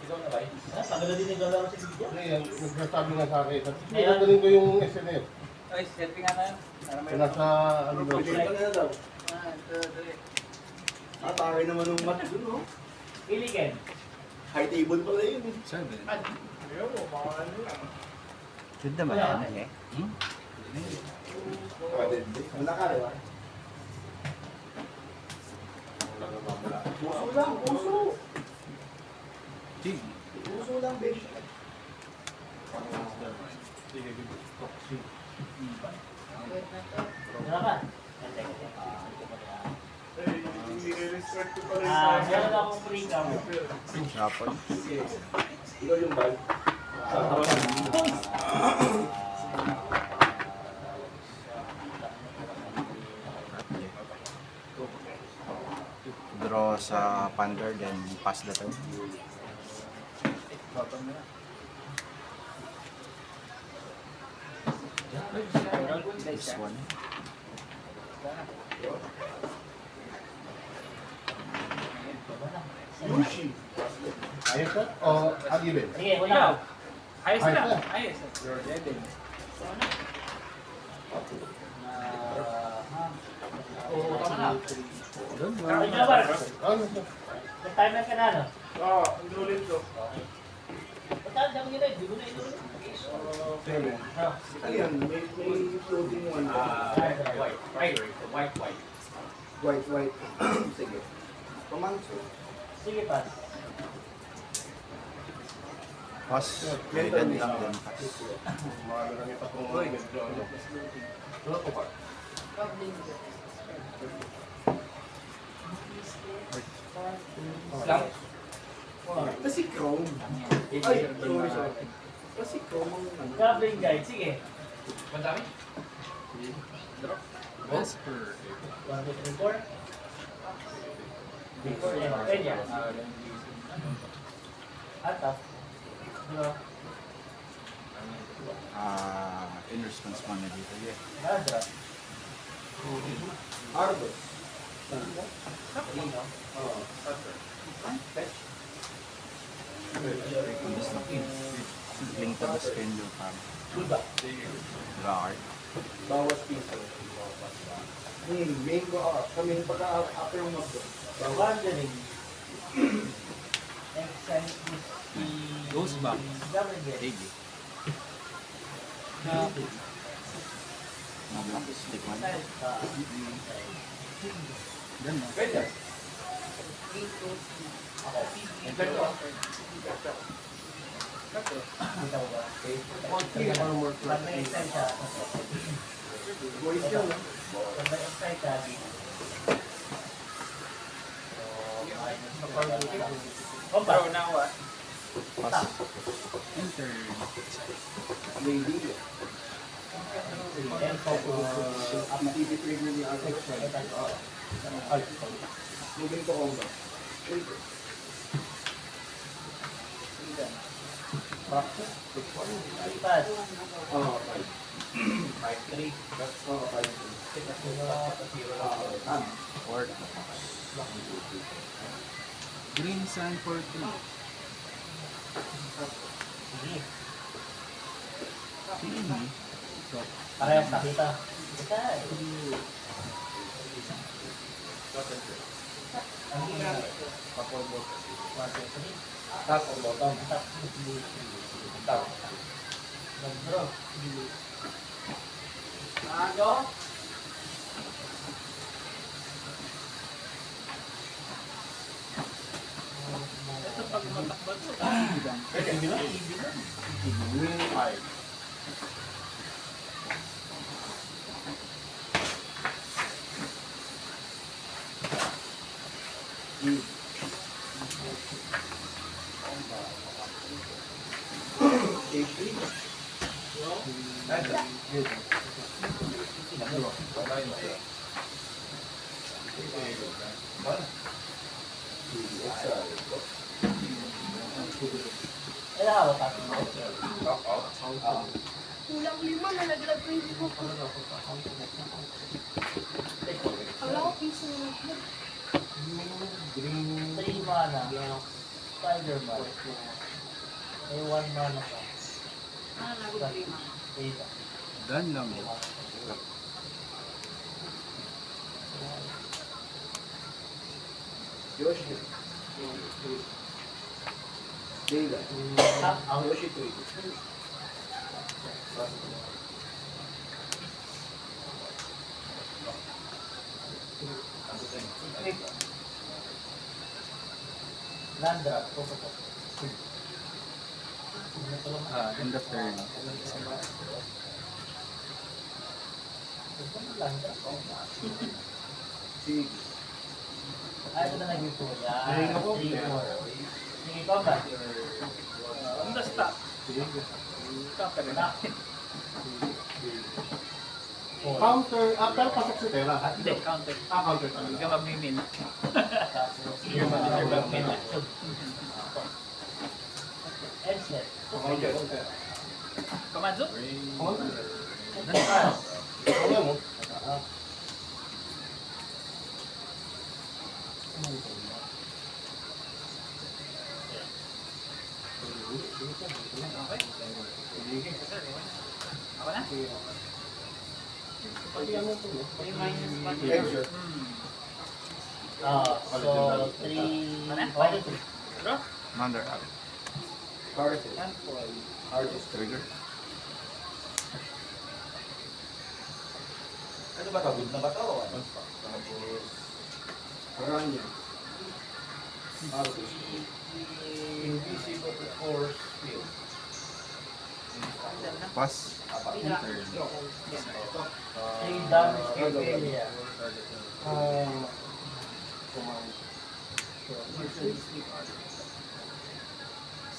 Tagal na din naglalaro si Bigyan. Ngayon, nagsasabi nga sa akin, nagagaling ko yung SNS. Ay, selfie nga tayo. Nasa, ano daw, Atake naman ng mat dun, no? Iligan. High table pala yun. Seven. Good naman yan. Eh. Wala ka, di ba? Puso lang, puso. King. Puso lang, bitch. Ano ka? Meron akong free cam. Rapol. Ikaw yung bag. Draw sa Panther, then pass the turn. This one. Yushi. ayos na? O, agibin? Sige, wala. Ayos Ayos na. na. Ayos na. You're dead. Oo, tama na. Doon, Ay, Jabar. Ano? Nag-timer ka na, no? Oo, ang ulit ko. Ba't dami nila? Di mo na inulit. Seven. No. Ayan, may floating one. White. White, white. Sige. Pamanso. Sige, pass. Pass. Then pass. Marami pa kung ano. Wala ko pa. Lang. Kasi chrome. Ay, sorry. Kasi chrome ang ano. Traveling guide, sige. Madami? Vesper. 1, 2, 3, 4. Before, yan. Kanya. Atap. Ano? In response mo na dito. Yeah. Nadra. Arbor. Lino. Oo. Link to the spin yung Diba? guard. Bawas piso. Main ko kami pagka-after yung mag-go. Wandering. Exile is the... Goes back. Traveling guide. Ege. Stick one. Exile ka. Ganun. Pwede. Ako. Bitaw ba? Pag may exile ka, Voice yun. pag may exile ka, Opa. Pass. Enter. Lady. And focus. Activity trigger ni Artex. Ay, Moving to combo. practice. Pass. Oo, okay. 5-3. Oo, okay. Fourth. Green Sun for 3. Parehas nakita. Okay. Top or bottom? Top. Nag-draw. Pwede, hindi na? Win 5. Ay, hawak ka. Kulang 5, nalaglag ko yung buhok ko. Wala ko piso na. 3 mana. Spider-Man. May 1 mana pa. Ano nagod lima? Data. Dan lang. Yoshi. Leila. Tap out. Yoshi 3. Equip. Land drop. End of turn. Sige. Ay, ito na nag-view po. Ay, Yan. ako. 3, 4. Sige, combat. Ang stop. Sige. Stop ka rin. Knock. 4. Counter, pero pasok si Tera. Hindi, counter. Counter Hindi talaga. ka magmimin. Tapos, yung mag-interrupt action. Endsled. Counter. Komanzo? Counter. Pass. Ano mo? Okay. Ako na? May minus pa. Extra. So, 3. Ano? 1, 2. Draw? Commander out. Carson. Yan po. Artist. Trigger. Ano ba ito? Good na ba ito? Tapos, Aranya. Artist. Invisible force field. Pass. Enter. 3 damage to area. Command.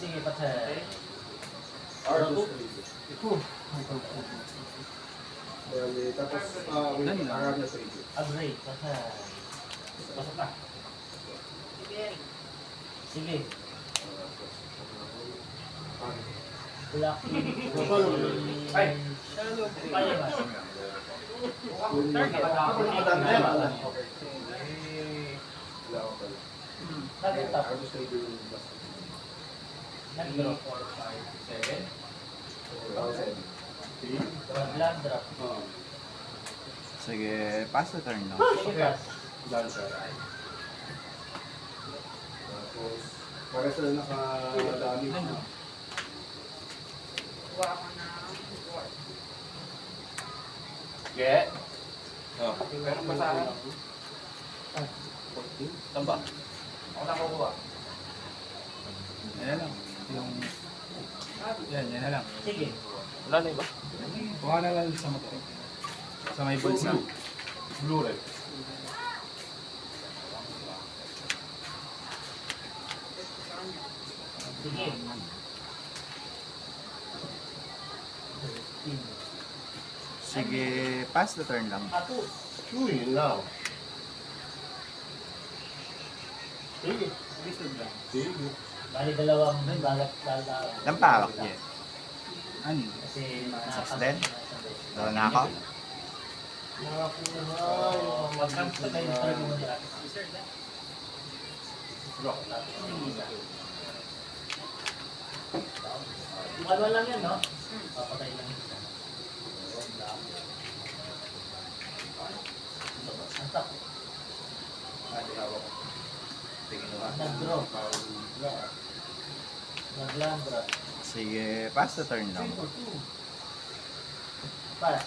Sige, patay. Artist. Bale, tapos, Aranya 3. Upgrade, patay. Pasok na. Sige. Black. Ay! Kaya ba? Target. Ako nakadantera. Wala ko pala. Nag-tap. Artist na yung last. Nag-drop. 7. Nag-land drop. Sige, pass the turn lang. Sige, pass. Dancer. Tapos, para sa nakadami. Kuha ko na. Get. Oh. Meron ba sa akin? Saan ba? Ako na kukuha. Yan lang. Yung... Yan na lang. Sige. Wala na iba? Kuha na lang sa mata. Sa may bulsa. Blue red. Sige. Sige, pass the turn lang. Ato. Uy, yun lang. Sige. Lisod lang. Sige. Bali dalawang balat lala. Lampawak niya. Ano? Kasi Success? Dalawa na ako. Mag-cancel na yung target mo nila. Ano lang yan, no? Papatay lang yun. Ang tap. Nag-draw. Nag-land drop. Sige, pass the turn lang. Pass.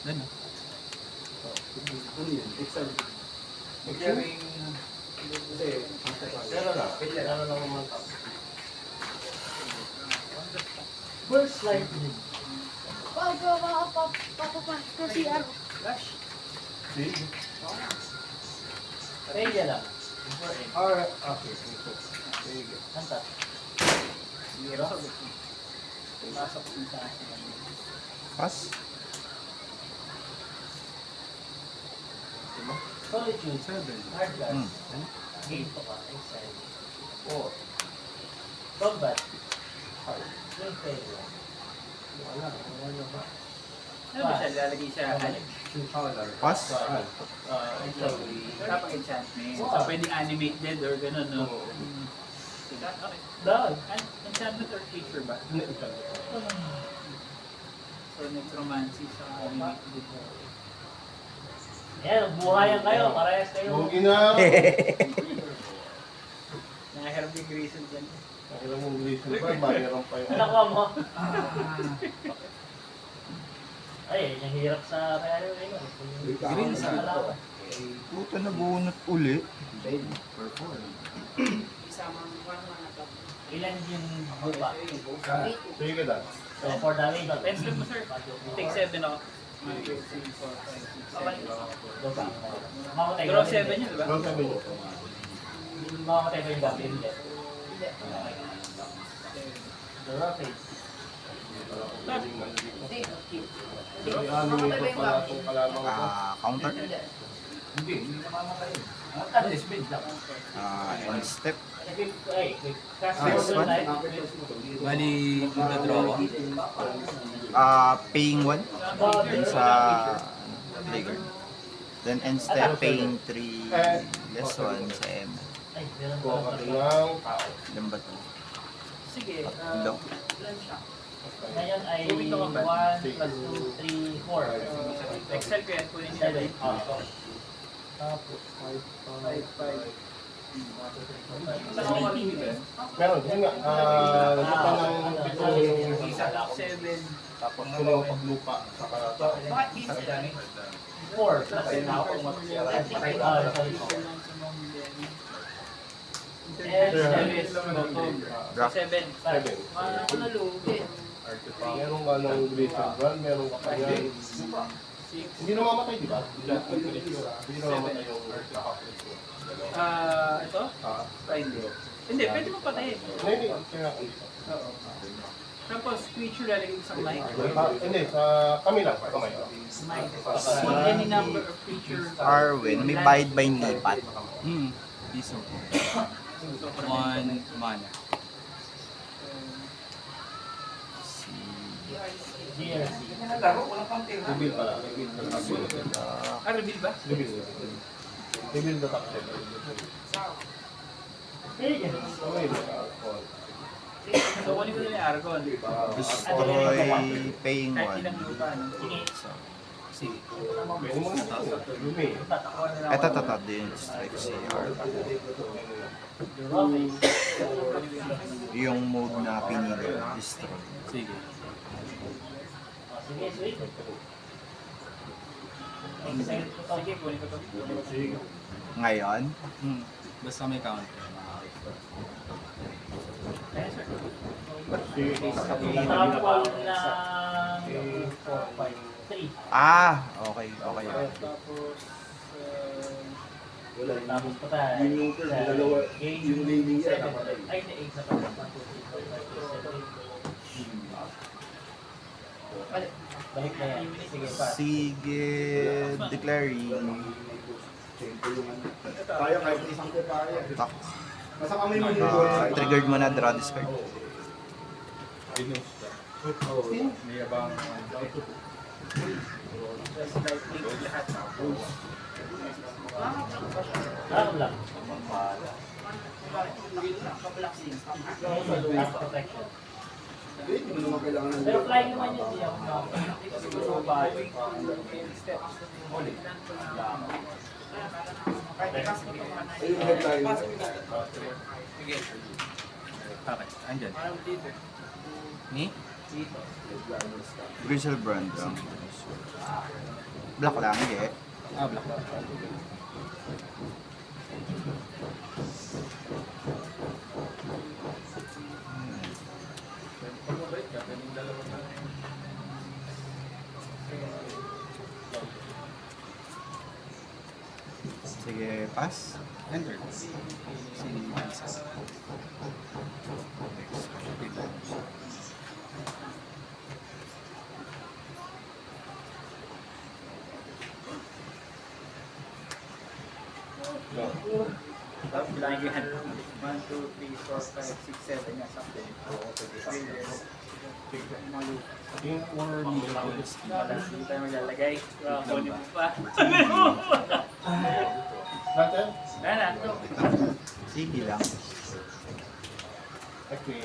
Ano? Ano yun? Excel. Magkaring... Kasi, Pero na. Ano na naman tao? Burst lightning. Pag papapas ko si ano. Flash. Sige. Failure lang. Okay. sige. Ang tap. Zero. Pasok din sa akin. Pass. Solitude. 7. Hard glass. Game to ka. Exile. 4. Combat. Swing failure. Ano ba siya? Lalagay siya. Pass? Tapos enchantment. So, pwede animated or gano'n, no? Okay. Dahil. Enchantment or creature ba? So, necromancy sa animated. Yan, buhayan kayo. Parehas kayo. Huwag na. Nakaharap yung Grayson dyan. Alam mo, reason ba? Mayroon pa yung... Nakuha mo. Ay, nahirap sa kaya yun. Green sa kalawan. Puta na bunot uli. Isamang one-one na top. Ilan yung buba? Sige ka dahil. So, for damage, not Pens mo, sir. Take 7 ako. 1, 2, 3, 4, 5, 6, 7. Mamatay Draw 7 yun, di ba? Roll kami nyo. Mamatay ba yung gabi? Hindi. Draw face. May animator pala itong kalamang ko. Counter? Unleash mid lang. On step? Ay, cast Yes, order man. na. Bali, magda-draw ako. Paying 1 dun sa trigger. Then end step, paying 3 less 1 sa M. Ay, meron Kuha pa. ka ng tao. Ilan ba to? Sige. Ilan? Ngayon ay 1 plus 2, 3, 4. Excel ko yan. Kunin niyo 7. na. Tapos 5, 5. Meron, yun nga. Ano pa ng pitong 7. tapos kulang paglupa sa tao. 4 plus 7. Rock. 7. 7. Meron ka ng Glacier Brand, meron ka pa yan. Hindi namamatay, di ba? Hindi namamatay yung nakapit. Ito? Hindi, pwede mo patayin. Hindi, kaya Oo. Tapos, creature lalagay mo sa kamay. Hindi, sa kami lang, sa kamay. Any number of creature. Arwen, may bayad by lipat. Piso. 1 mana. GRC. Reveal pala. Reveal ba? Reveal. Reveal the top 7. Okay, So, kunin ko na yung Argon. Destroy paying Kahit ilang 1. lupa. No? Sige. Pwede mo na ito. Lumi. Ito. Din strike si Arwen. Yung mode na pinili. Destroy. Sige. Sige, sweet. Sige, kunin ko to. Ngayon, Basta may counter. Sige. Trample ng 4, 5, 3. okay. Tapos, Tapos pa tayo. Yung dalawa, yung lady yan. Ay, hindi, 8 na pa. 1, 2, 3, 4, 5, 6, 7, 8. Balik na yan. Sige, pa. sige, declaring. Kaya kahit isang ko kaya. Attack. Nasa kamay mo yung Triggered mo na, draw this card. May abang. just like make lahat. Alam lang. Last protection. Hindi mo naman kailangan ng Pero flying naman yun, di ako na. ayun na tayo. Okay, andyan. Ni? Grizzle Brand lang. Black lang, hindi. Black. Sige, pass. Enter. Sige, isa. Tapos bilangin ko yan. 1, 2, 3, 4, 5, 6, 7 nga sakto. Yung word mo. Hindi tayo maglalagay. Kunin mo pa. Natin? Wala na. Sige lang. Okay.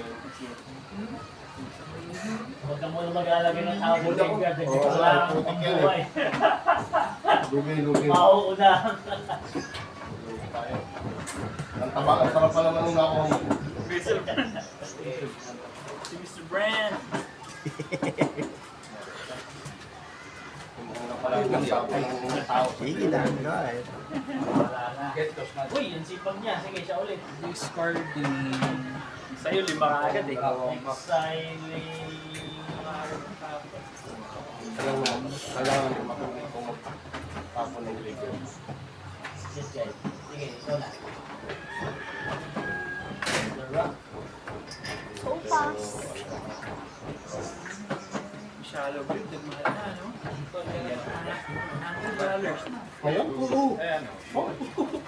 Huwag ka muna mag-alagay ng tao sa graveyard. Oo, Wala kang putik yan pambuhay. Lugi. Mauunahan ka. Ang taba, ang sarap pa naman nung ako. Si Mr. Brand. Yung una pa lang ng tao. Sige lang, go ahead. Wala na. Uy, yung sipag niya. Sige, siya ulit. Discard din. Sa'yo, 5 ka agad eh. Exiling. Kailangan yung makulit kung magtapon ng trigger. Yes, guys. Sige, ikaw na. The Rock. So fast. Shallow grip, nagmahal na, no? $100 na. Ngayon? Oo.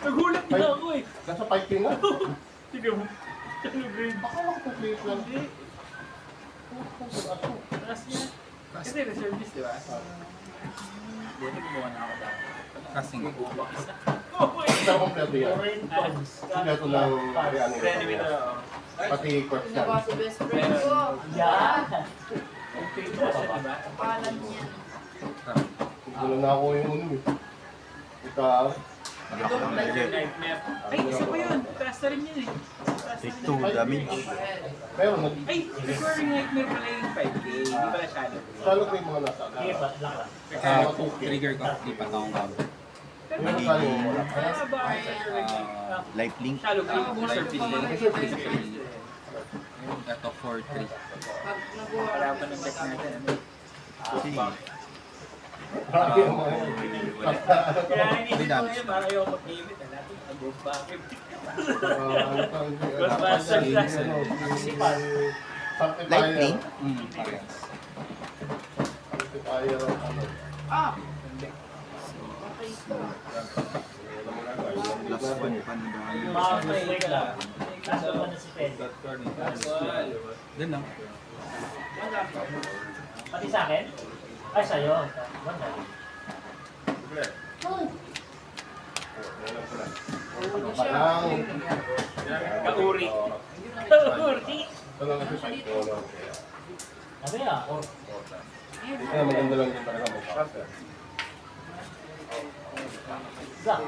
Nagulat na ako eh. Nasa 5K na. Sige mo. Shallow grip. Akala ko complete lang. Hindi. Taas niya. Kasi reservist, di ba? Hindi, nagbubuha na ako dati. Casting. Bubukas na. Oh, wait. Isa kompleto yan. Foreign points. Kompleto ng Reanimate na ako. Pati corpse yan. Diba si best friend ko? Yan. Okay, ito siya, di ba? Kapalan niya. Gulo na ako yung uno eh. Ikaw. Nightmare. Ay, isa pa yun. Taas na rin yun eh. Taas Take na rin. 2 damage. Meron nag... Ay, recurring nightmare pala yung 5K. Hindi pala shallow. Salo ko yung mga nasa. Sige, pa, lang lang. Kasama 2K. Trigger ko, di pa akong counter. Pero Yung bakit? salo mo wala. Ah, bakit? Life link. Shallow grip, surface din. Ito 4-3. Pag nabuha Wala pa ng deck natin. Ano? Sige. Grabe yung mga yun. Kaya hindi ko yun, para ayaw mag-limit. Natin, above bakit? Life link. Parehas. Ah! Plus 1 pa na Yung mga break lang. Kaso naman na si Pedro. Doon lang. Pati sa akin? Ay, sa'yo. Wala. Kauri. Kauri. Sabi ah. Maganda lang din talaga mag-faster. Zak.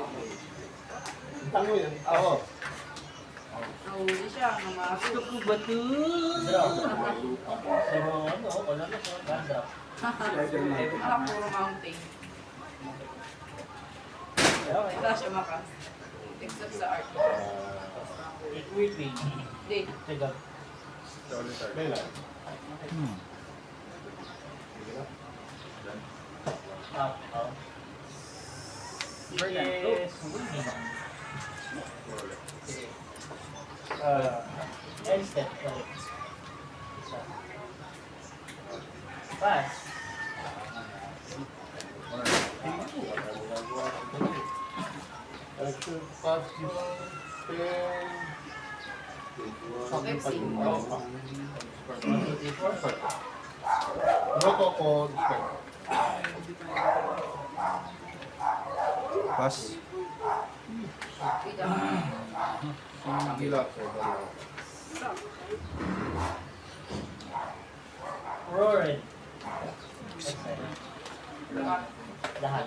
Ano yan? Oo. Nahuli siya. Gusto ko ba ito? Drop. So, ano, wala na siya. Drop. Puro mountain. Wala siya makas. Except sa art. Equipping. Hindi. Sige. Kailan? Up, up. Yes. End step. Isa. Pass. Action pass is 10. Roto ko. Pass. Gila. Roared. Lahat.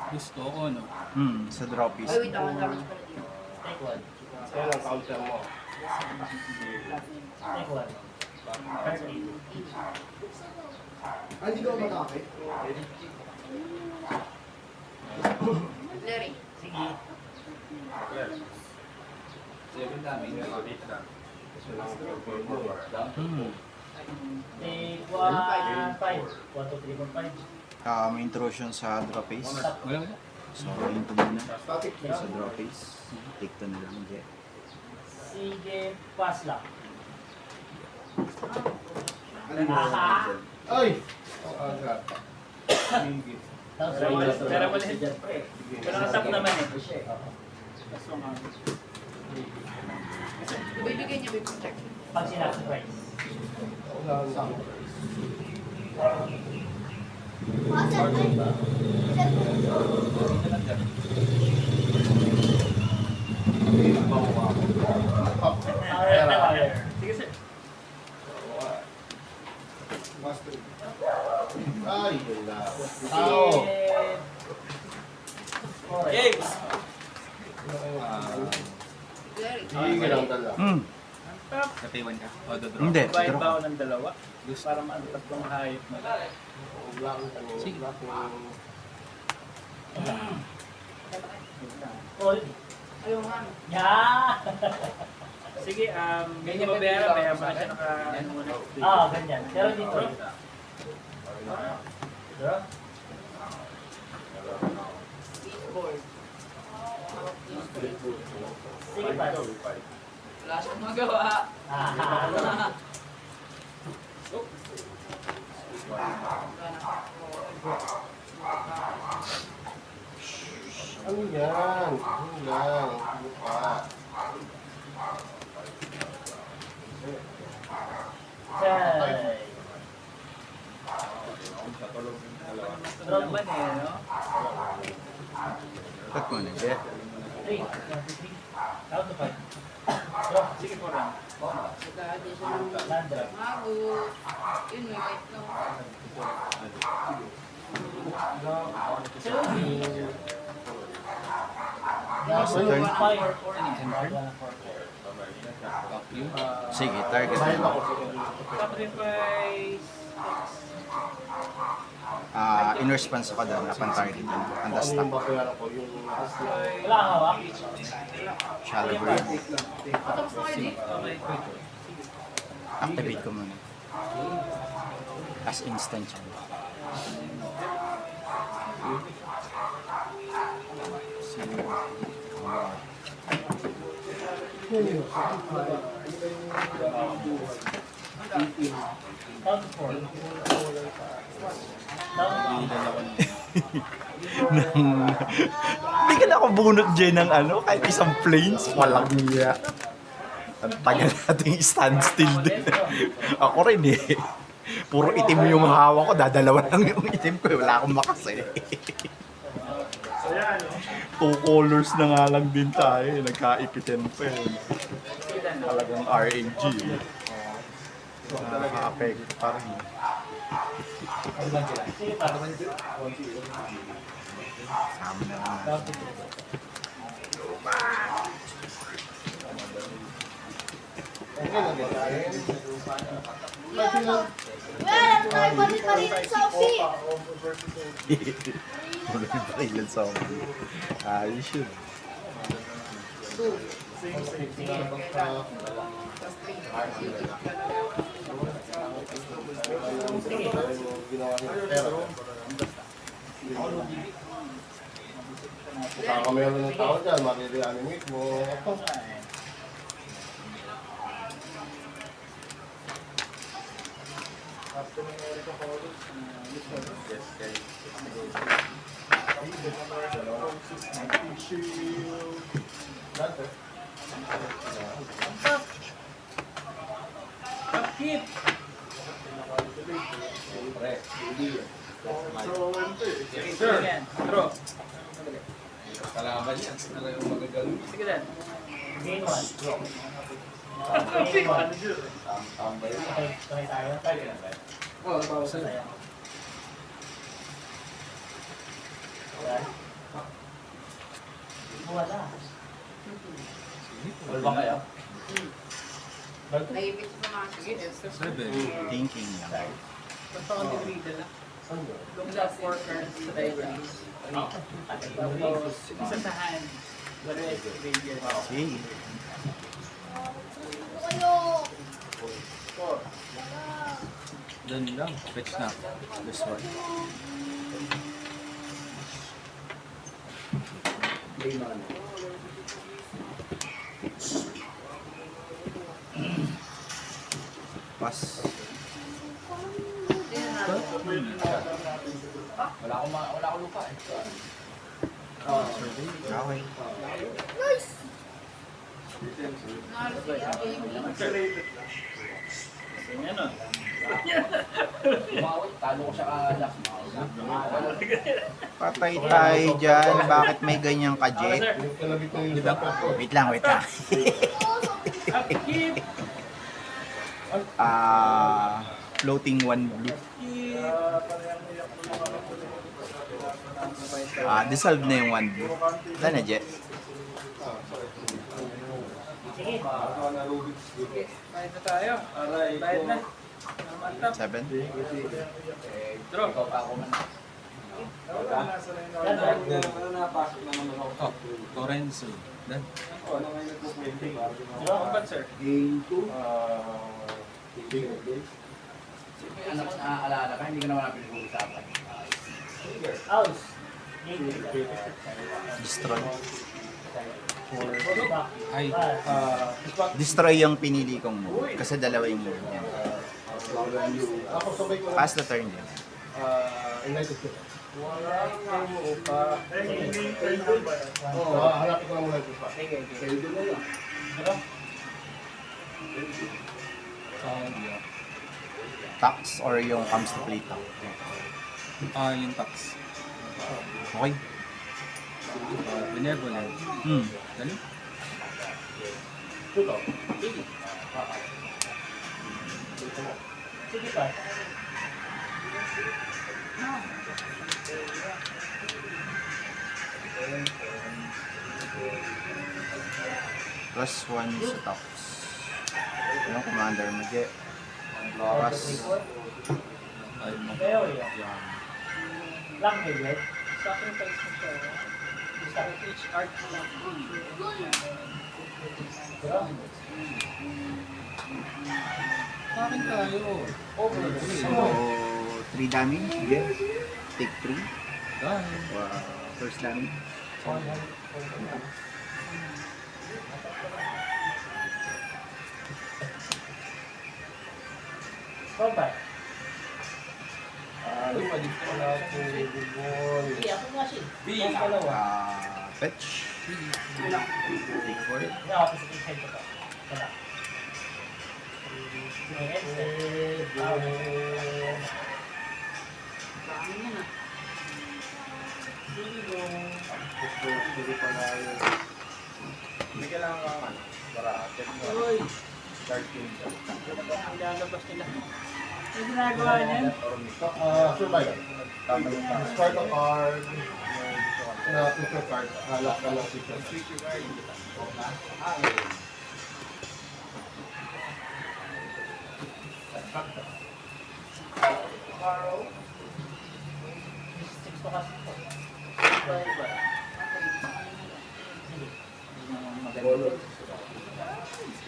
Gusto ko, no? Sa drop is. Ay, wait ako. Damage pala dito. Take one. Kaya lang counter mo. Take one. 30. Hindi ko matake. Larry. Sige. Take 1, 5. 1, 2, 3, 4, 5. May intrusion sa drop is. Wala. So, yun to muna. Static Sa drop is. Take 2 na lang. Jet. Sige, pass lang. Ay! Ang aga. Sige. Tapos Pero wala. Pero nakasap naman eh. Kaso nga. Ibibigay niya, check. Pag sinabi price. Sige sir. Ay, yun lang. Tao. James! Sige lang dala. Natiwan ka. O, dodraw. Hindi, Bayad draw. ba ako ng dalawa? Para maantat kong hayop na. Sige. All. Ayaw nga. Yeah! Sige, medyo mabayaran. Kaya pa siya naka... Ano muna. Ganyan. Pero dito. Draw? Board. Sige pa. Wala siyang magawa. Ano yan? Ano lang? Ano pa? Say. Ano naman eh, no? Cut mo na. Yeah. 3. 1, 2, 3. Count to 5. Draw. Sige po lang. Nagkakadi siya ng Lander. mago. Yun, may white lang. Turn. Fire. Sige, target Bayad mo. ako. Sacrifice. In response ako doon, napan-target yun. Ang Ano stop. yung babayaran ko? Yung Wala kang hawak? Shallow bird. Tapos na kayo, di? Okay. Activate ko muna. As instant siya. Count to 4. Hindi ka na ako bunot dyan ng ano, kahit isang planes. Walang niya. Ang tagal nating standstill din. Ako rin eh. Puro itim yung hawak ko, dadalawa lang yung itim ko. Wala akong makas eh. Two colors na nga lang din tayo eh. Nagkaipitin pa eh. Talagang RNG eh. Nakaka-apekto pa rin. Sige pa. Sama na naman. Count to 2. okay na ba tayo? Well, may palit-palit sa Oxy. Wala yung pakilan sa ako. Ayos yun. Baka meron ng tao dyan, marireanimate mo. Keep! Sir! Draw. Kalaban yan. Talaga yung magagaling. Sige din. Gain 1. Draw. Gain 1. Tambay na. Okay, try tayo. Oh, pausa. Ayan. Wala. Wala ba kaya? Naibig sa mga sige. Thinking lang. Basta kung dito na. Saan yun? Look sa 4 cards sa diagrams. Tapos, isa sa hand. The rest, graveyard. Sige. Kayo. Doon lang. Fetch na. This one. Pass. Wala akong lupa eh. Okay. Patay tayo dyan. Bakit may ganyan ka, Jet? Kalabit na yung dapat ko. Wait lang, wait lang. Floating one blue. Dissolve na yung one blue. Wala na, Jet. Bayad na tayo. Bayad na. 7. Draw. Oh, Lorenzo. Dan. Draw combat, sir. Game 2. Ano ko naaalala ka, hindi ko naman pinag-uusapan. House. Destroy. Ay, Destroy yung pinili kong move. Kasi dalawa yung move niya. Ako sabay ko na. Pass the turn din. United States. Hanapin ko lang muna yung pa. Keldo na lang. Tax or yung comes to play tax. yung tax. Okay. Benevolent. Dali. Sige pa. Plus 1 sa tax. Ano, commander mo, Jet? Plus. Ay, mo. Pero yun. Lang billet. Sacrifice mo siya. Each art lang. Pero, Sa akin tayo. So, 3 damage. Yes. Take 3. Dahil. First damage. combat. Ay, mali pala ako. Sige, ako nga siya. B. Fetch. Take 4. Hindi ako sa kitchen ko to. Wala. May exit. Sige pala yun. May kailangan kang ano, para check mo. Uy, Card game siya. ang lalabas nila. Ano ginagawa niyan? Survival. Discard a card. Put your card. Halap ka lang si Six to kasi po.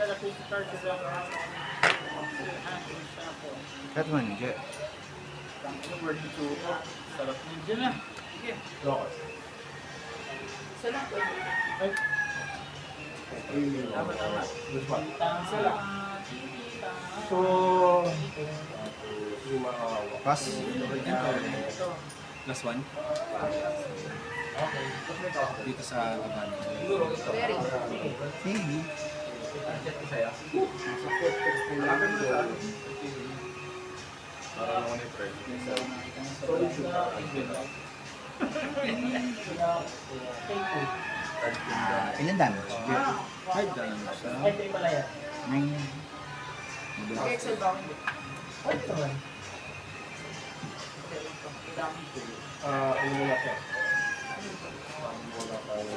Kala ko start ko lang. Cut mo, Jet. Ano word ito? Sarap ninja na. Sige. Isa lang. Tama, tama. So, yung makahawa. Pass. Plus 1. Okay. Dito sa laban. Maybe. Para naman yung friend. Ilan damage? Jet. Hard damage. Ay, ito yung pala yan. 9. Ay, ito naman. Ano muna siya? Ano muna tayo?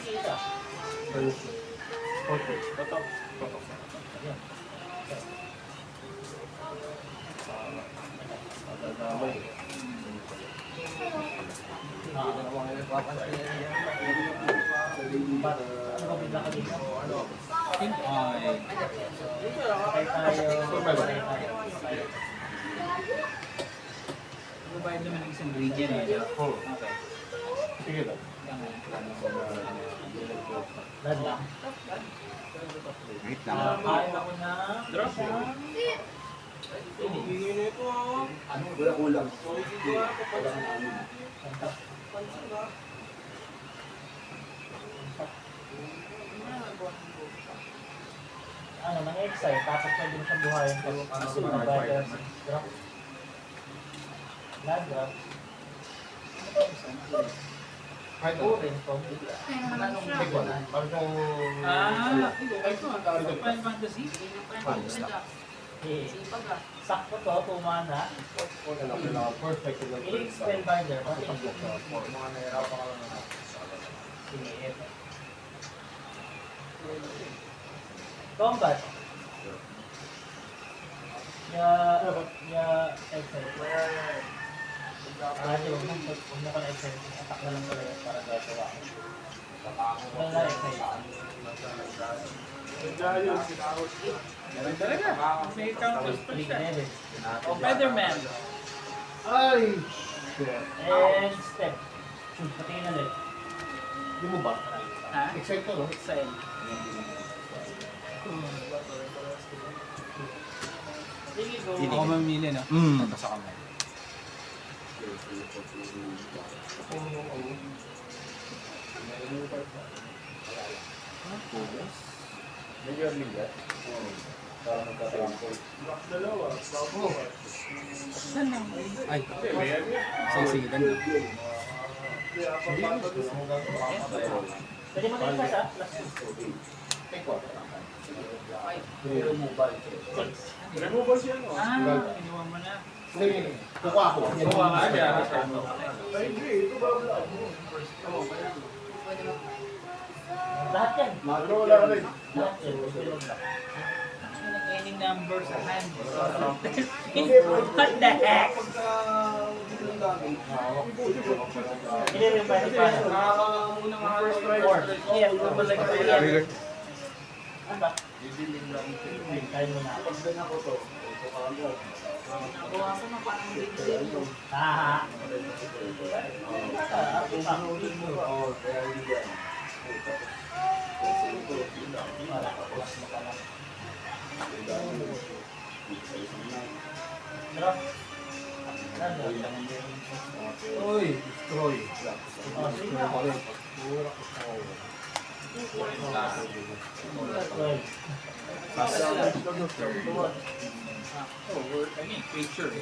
Sige, isa. Okay. Totok. Yan. Dadamay. Ba't? Ano ba bigla ka dito? Think ay. Patay tayo. Survival. Patay tayo. Provide naman ng isang region eh. Okay. Sige lang. Blood lang. Wait lang. Kaya ako na. Drop. Wala kulang. Ano, nang-excite, tapos pwede mo siya buhayin pag nag-vital drop. Land drop. Kahit Oo ano. rin, kung Kaya naman siya. Take one. Parang yung... Final Fantasy? eh, sakto to, tumana. Perfect. Ilig spellbinder, pati yung sige, eto. Combat. Excel. Huwag mo ka na Excel. Attack na lang talaga para gagawa. Wala Excel. Ganun talaga. May counters pa Click siya. na yun. O Featherman. Ay! Shit. And step. Shoot, patingin ulit. Di mo ba? Ha? Excite ko, no? Exile. Sige, go. Ako mamili, no? Ito sa kamay. Medyo ligat. Parang nagkatampol. Ay, sige, ganda. Pwede mo tayo sa Take one. Removal. Inuwa mo na. Hindi, kukuha ako. Kuha ka siya. Lahat yan. Wala ka rin. Lahat yan. Zero block. Any number sa hand. What the heck? Hindi rin pa rin pa. Four. Yeah, bumalik ko yan. Ano ba? Kain mo na. Ah. Uy, destroy. Oh, sige na. Picture.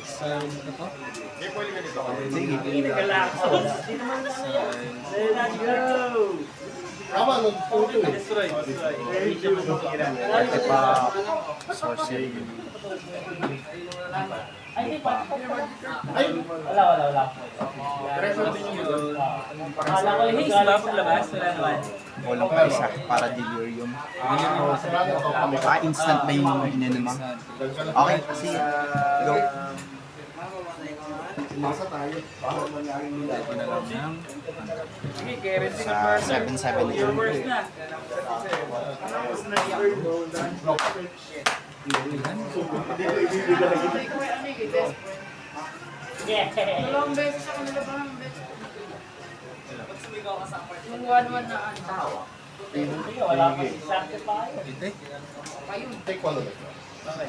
Hindi nag-alakso. Hindi naman na ano yan. Let's go! Tama, nag-photo eh. Destroy. Hindi siya masukira. Ito pa, sorcery. Ay, hindi pa. Ay! Wala. Akala ko yung Haze ba paglabas? Wala naman. Walang pa isa para delirium. Instant na yung ininom mo. Okay, kasi go. Masa tayo. Baka mangyaring nila. Ito na lang yan. Sige, Karen, sige, Sa person. 7-7 Your yun. worst na. Yeah. Dalawang beses ako nalabahan ng beses. Yung 1-1 na ano. Sige, wala pa si Sanctifier. Ito eh. Ayun. Take one ulit. Okay.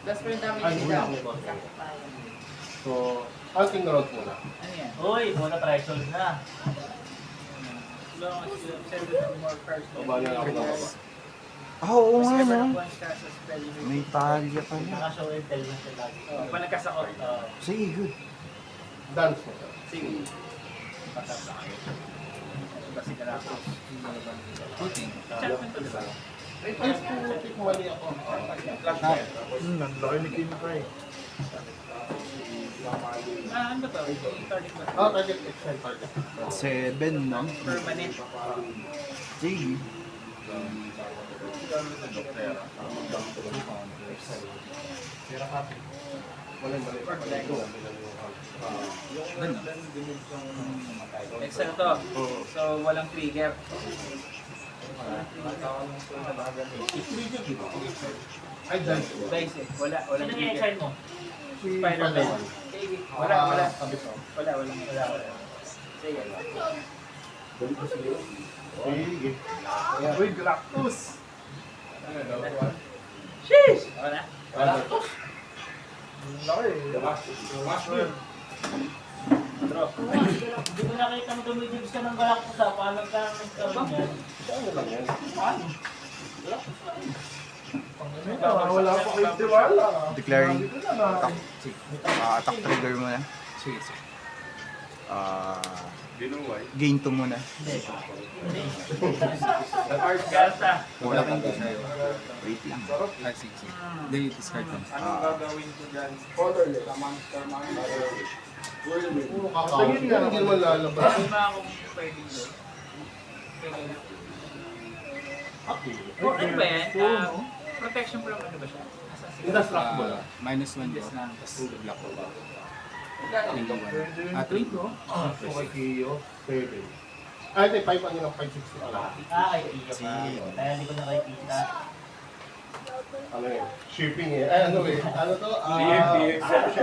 That's for the damage Ay, nila. wala. So, hunting round muna. Ano yan? Uy, muna threshold na. Long as you send it to more cards. Baba na ako ng baba. Oo Mas nga ever no. one cast a spell you May talya pa niya. Naka-show and tell na siya lagi. Pag nagkasakot. Sige, good. Dance mo siya. Sige. Patap lang kayo. Kasi kalapos. Puting. Enchantment to diba? Ay, putik mali ako. Laki ni Kim Kai. Ano ba to? Target ba? Ah, target excel target. 7, no? Permanent. Sige. Ganda. Excel to. So, walang trigger. Ay, dance. Dice eh. Walang Sino yung trigger. exile mo? Si Spider-Man. Wala. Sabi ko. Wala. Sige. Sige. Uy, Galactus! Sheesh! Wala. Wala. Laki. Wash me. Bro, hindi ko nakita mo dumidibs ka ng Galactus ha. Paano ka nagkaroon yan? Ano lang yan? Wala pa kayo tiwala. Declaring Sabi ko na na. attack trigger muna. Sige, sige. Gain 2 muna. Gasa. Wala kang desire. Wait lang. Ah, sige, sige. Hindi, discard lang. Orderly. Puro kakao. Hindi naman lalabas. Kung ba akong pwedeng doon? Ano ba yan? Protection pro ano ba siya? Indestructible. Minus 1 ko. Tapos block ko ba? 21. Ah, 3 ko? Okay, Kiyo. Pwede. Ay, hindi, 5 ano lang, 560 pala. Kay Iyo pa. Kaya hindi ko nakikita. Ano yun? Shipping eh. Ay, ano eh. Ano to? DX. Hindi,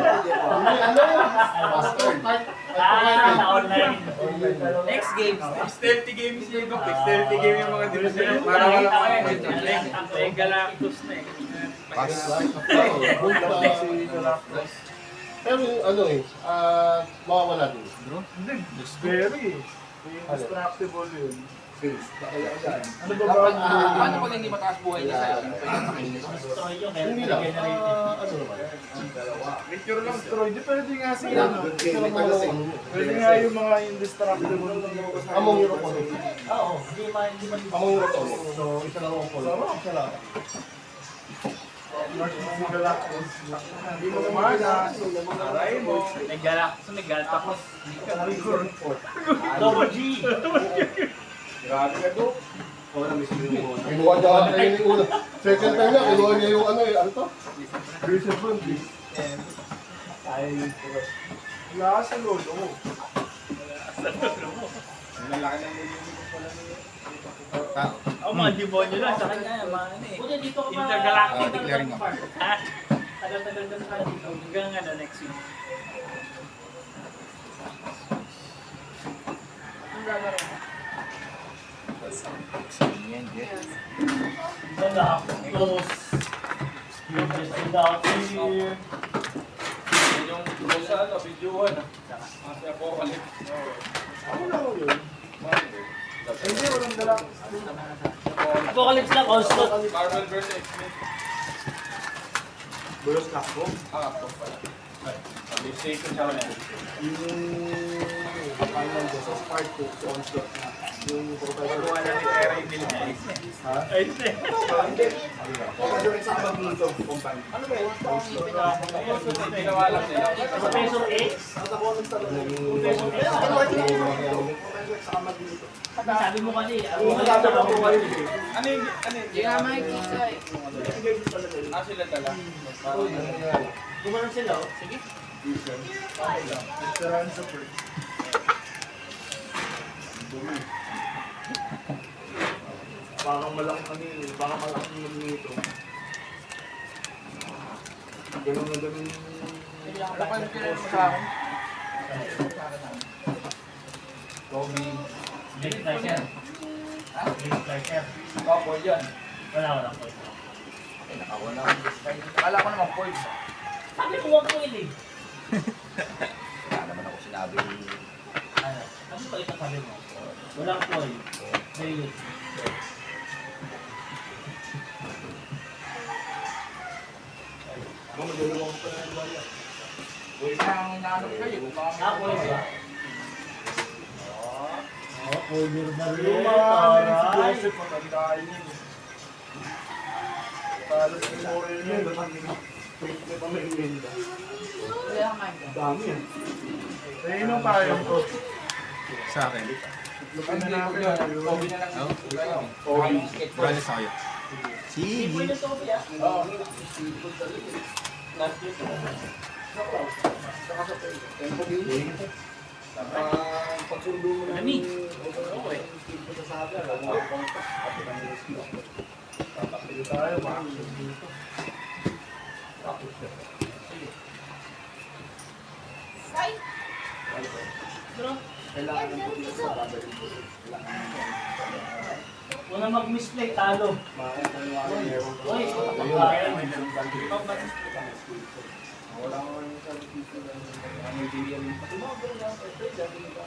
ano yun? Master card. Na-online. Next game. Stealthy games yung go. Stealthy game yung mga division. Para wala pa yan. May Galactus na eh. Pass. Pero ano eh, mawawala din. Very. Indestructible yun. Ano ba ba? Paano pag hindi mataas buhay niya sa'yo? Destroy yun. Kaya Hindi lang. regenerate. Ano naman? Picture lang destroy. Di pwede nga siya. Pwede nga yung mga indestructible. Among Euro ko. Oo. Hindi man. Among Euro ko. So, isa lang ako. Isa lang. Mga Galactus. Hindi mo naman aray mo. May Galactus, may Galactus. Double G. Grabe ka do. Kinuha niya ata yun yung una. Second time niya, kinuha niya yung ano eh. Ano to? Greasy front eh. Wala ka sa lolo mo. Ako mga demonyo lang sa kanya. Mga ano eh. Buti dito ka pa. Intergalactic. Declaring mo. Ha? Tagal-tagal ka na tayo dito. Hanggang ano next week. Galactus. You just without fear. Ako lang yun. Hindi, walang Galactus. Apocalypse lang. Onslaught. Bulos na ako. Yung final boss sa part 2, sa onslaught na. Yung professor. Wala ni Terry Milnes. Ay, hindi. Professor sa Magneto company. Ano ba yun? Professor X. Sabi mo kasi. Ano yung makikita eh. Gumanon sila. Oh. Sige. Parang malaking ano yun, parang malaking Magneto. Ganun na ganun. Ano pa yung pinag sa akin? Kobe. Big striker. Big striker. Kapoy yan. Wala. Nakawala ang discard. Akala ko naman poise. Sabi ko wag ko yun eh. Wala naman ako sinabi. Ano? Ano ba ito sabi mo? Walang toy. Very good. Uy, ang inaano ko kayo. Ako yun ba? Oh, cover na rin. Yung mga si Joseph, matandaan yun. Talo si Morel yun. Tweet na pa may Linda. Dami yan. Eh, inom tayo to. Sa akin. Lupan na natin. Kobe na lang. Kobe. Bali sa kayo. Sige. Pwede to ba? Tempo gaming. Pagsundo mo ng... Ani? sa saga, alam mo, Tapos tayo, mga dito. kailangan ng puti sa babalik. Wala mag-misplay, talo. Uy, Wala nga yung sa dito na may billion. Pati mga ganyan, ito yung dati nila.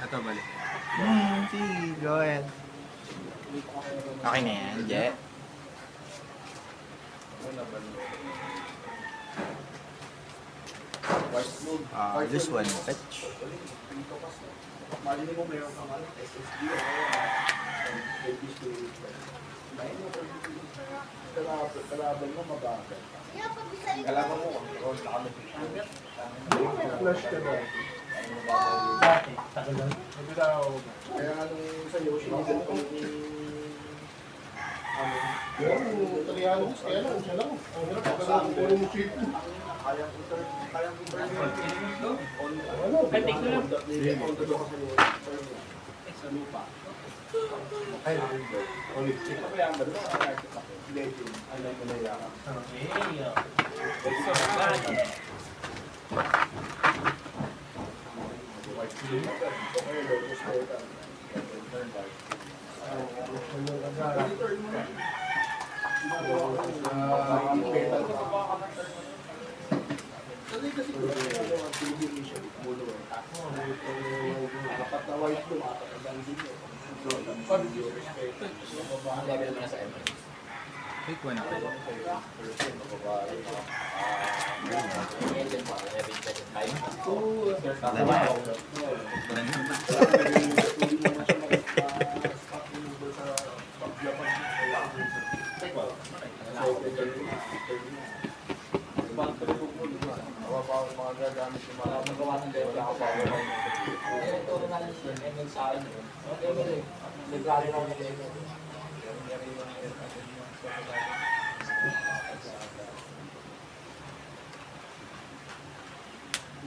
Ito, balik. Sige, go ahead. Okay na yan, Jet. This one, fetch. Imagine mo meron kang ano, SSD o kalaban mo mabagal. Yeah, pag bisa ito. Kalaban mo, control na kami. Flash ka ba? Dati, tagal lang. Nabila ako. Kaya nung sa iyo, sinigil ko yung Italiano, kaya lang, siya lang. Ang hirap, pagkakaroon ko yung chip. Kayang interview. Ano? Kating ko lang. Sa lupa. Ay, ulit. Ito kaya ang dalawa, legend. Alam mo na yan. Level mo na sa Everest. Take one ako.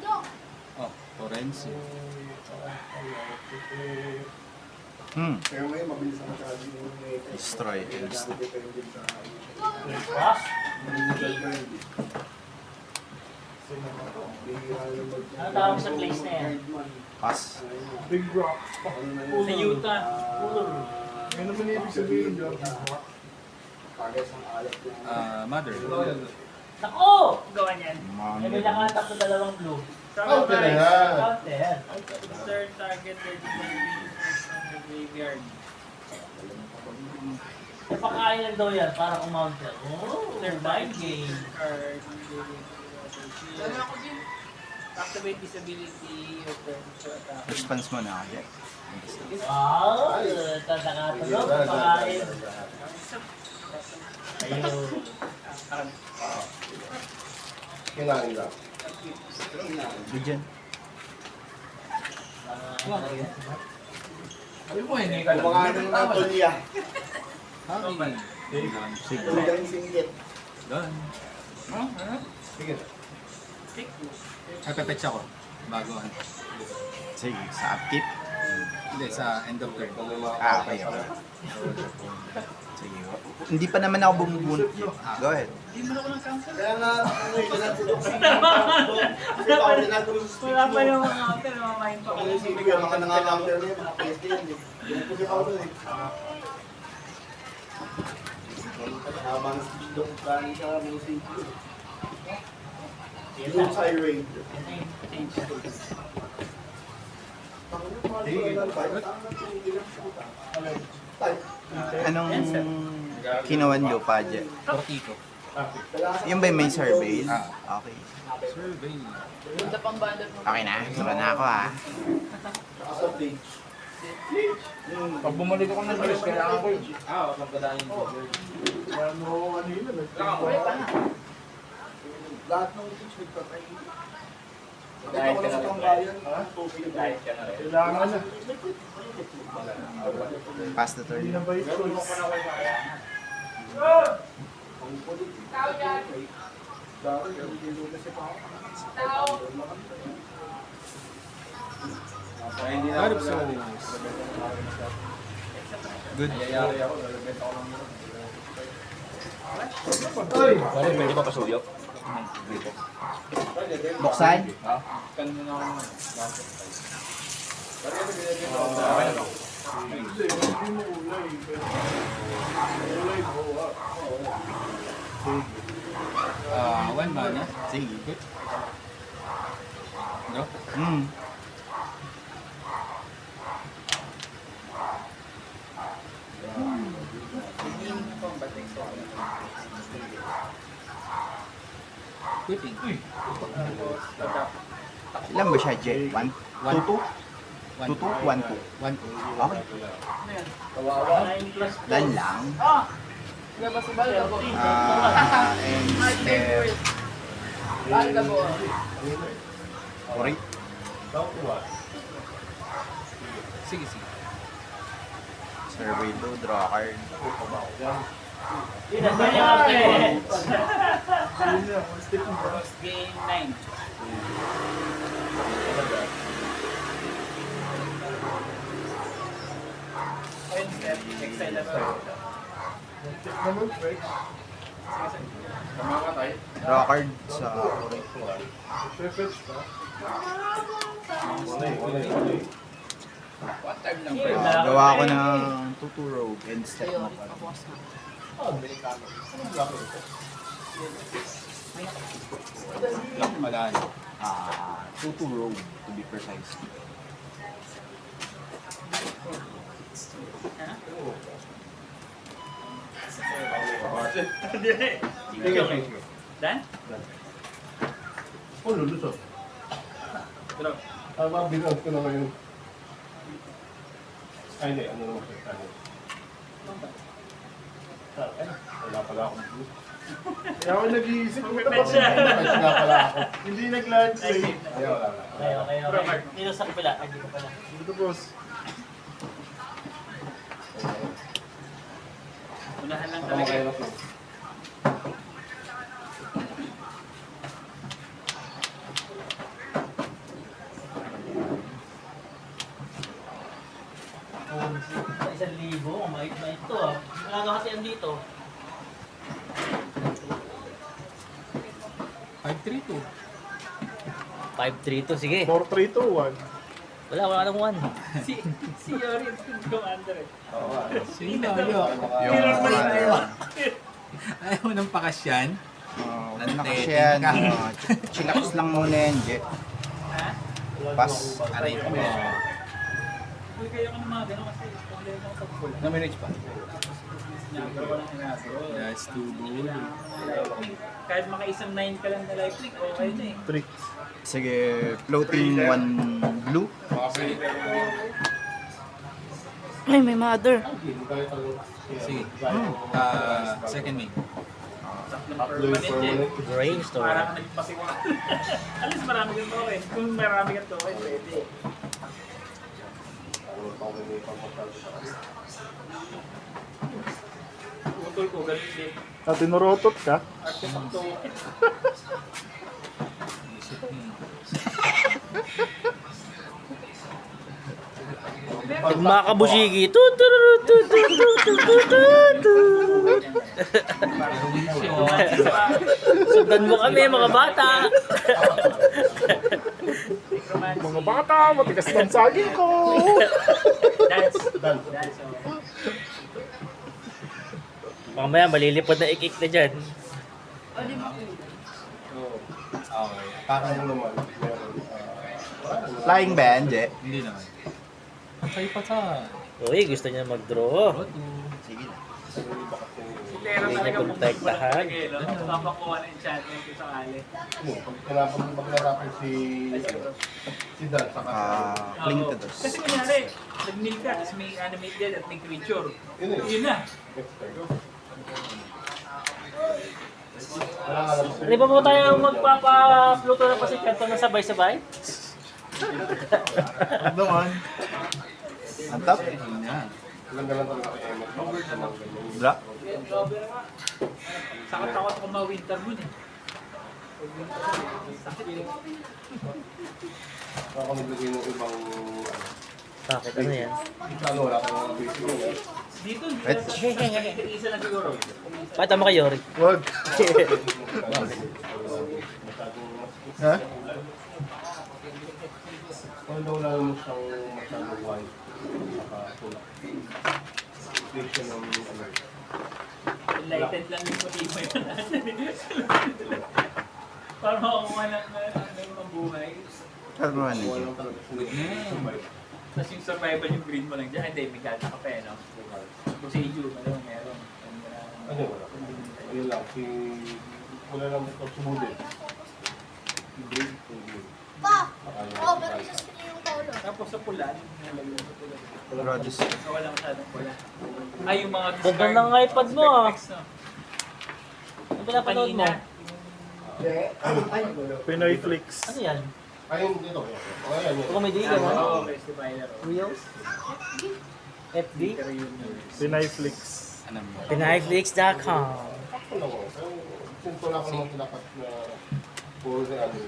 Go! Oh, forensic. Pero ngayon, mabilis ang charging yung Destroy. Pass. Ano tawag sa place na yan? Pass. Big rock. Sa Utah. Ngayon naman yung ibig sabihin dyan. Mother. Nako! Gawa niyan. May nakatak sa dalawang blue. Counter na yan. Counter. Third target that you can be from the graveyard. Napakain lang daw yan para kumounter. Oh, they're mind game. Card. Activate this ability of the attack. Response mo na ako, Jet. Wow! Tatakatulog. Napakain. Ayun. Kinain lang. Bigyan. Sabi mo, hindi ka lang. Mga ano na tulya. Hangin. Sige. Tulyang singgit. Done. Sige. Ay, pepetch ako. Bago ano. Sige, sa upkeep. Hindi, sa end of turn. Okay. Sige. Hindi pa naman ako bumubunot. Go ahead. Kaya nga, ano yung ginatulog sa Kasi ako ginatulog sa Wala pa yung mga counter, mga mind pa. Ako yung sipig yung mga nangangampir niya, mga peste yan eh. Yung po si Paulo eh. Habang speed doon kanin siya, mga sipig. Yung tirade. Anong kinawan niyo pa, Jet? Portito. Yung ba yung may survey? Okay. Survey. Punta pang banda mo. Okay na. Sura na ako, ha. Sa stage. Pag bumalik ako ng dress, kailangan ko yun. Ano yun? Lahat ng teach nagtatry. Dahil ka na sa tambayan, Kailangan na. Pass the Hindi turn. na ba yung choice? Harap sa Good. Buksan? Hindi, hindi mo ulay. Ulay mo, One ba na? Sige. No? Hmm. Quitting. Ilan ba siya, Jet? 1? 2-2? 2-2? 1-2? 1. Okay. Dan lang. Diba si Balgabo? And step. Balgabo. Sorry. Sige, sige. Survey to, draw card. Yun, nasa niya kasi. Stick mo. Game 9. Exile na to. Stick naman, Fred. Draw card sa... Fetch pa. One time lang. gawa ko ng 2-2 rogue and step mo pa. Wala na. 2-2 rogue to be precise. Dan? Oh, lulusot. Tama, binang ko na ngayon. Ay, hindi. Ano naman siya? Ano? Ay, wala pala akong blue. Kaya ako nag-iisip. May siya. Ay, nga pala ako. Hindi nag-land play. Ay, wala na. Okay. Dito sa kapila. Ay, dito pala. Dito, boss. Unahan lang Ako talaga. kayo na po. Sa 1,000. Mait-mait to ah. Nangangahatian dito. 5-3-2. 5-3 to, sige. 4-3-2-1. Wala nang 1. Si Yori, commander eh. Sino? Ayaw mo ng pakasyan? Ano na kasi yan? Chillax lang muna yan, Jet. Ha? Pass. Aray ko. Uy, kayo ka ng mga gano'n kasi problema ko pag full. Na-manage pa? Number ko lang inaso. That's too good. Kahit maka-isang 9 ka lang na life link, okay na eh. Trick. Sige, floating 1 blue. Ay, may mother. Sige. Second main. Tatlo yung permanent. Brainstorm. Parang nagpasiwa. At least marami kang token. Kung marami kang token, pwede. Utol ko, ganun din. At tinurotot ka. Artifact token. Pag mga kabushigi, tu. Sundan mo kami, mga bata. Mga bata, matigas ng saging ko. Dance. Dance. Mamaya, malilipad na ikik na dyan. Okay. Kakano naman. Meron. Flying ba yan, Jet? Hindi naman. Patay pa sa... Uy, gusto niya mag-draw. Sige na. Si Tera Hindi talaga niya protektahan. Papakuha ng enchantment kung sakali. Pagkarapan si Dan saka Cling to Oo. those. Kasi kunyari, nag-mill ka, tapos may animate din at may creature. Yun eh. Yun na. Hindi ba po tayo magpapa-pluto na pasikanto na sabay-sabay? Naman. Ang top? Hindi na. Ganda lang talaga kay Emmet. Bra. Sakot takot ako ma-winter moon eh. Sakit eh. Ako naglagay ng ibang Bakit? Ano yan? ano, wala kang basic yun eh. Dito, Wait. isa lang siguro. Pakita mo kay Yori. Wag. Ha? Kung daw lang mo siyang masyadong wide. Fiction ng ano. Enlightened lang yung motibo yun natin. Para makakuha ng mabuhay. Pero ano yun? Walang talaga survive. Tapos yung survival yung breed mo lang dyan. Hindi, may gata ka pa eh, no? Kung si Iju, meron. Ano wala? Ayun lang, wala lang ito sumudin. Breed, sumudin. Pa! Oh, pero isa sila yung color. Tapos sa pula, nalagyan mo sa pula. Rogers. So wala masyadong pula. Ay, yung mga Ganda ng iPad mo, ah. Ang pinapanood mo? Pinoy Flix. Ano yan? Ayun dito. Ayan yun. Comedy ka man? Oo, festivaler. Reels? FB? Pinoy Flix. Pinayflix.com. Sakto lang ako. Sinto lang ako naman dapat na puro sa ano.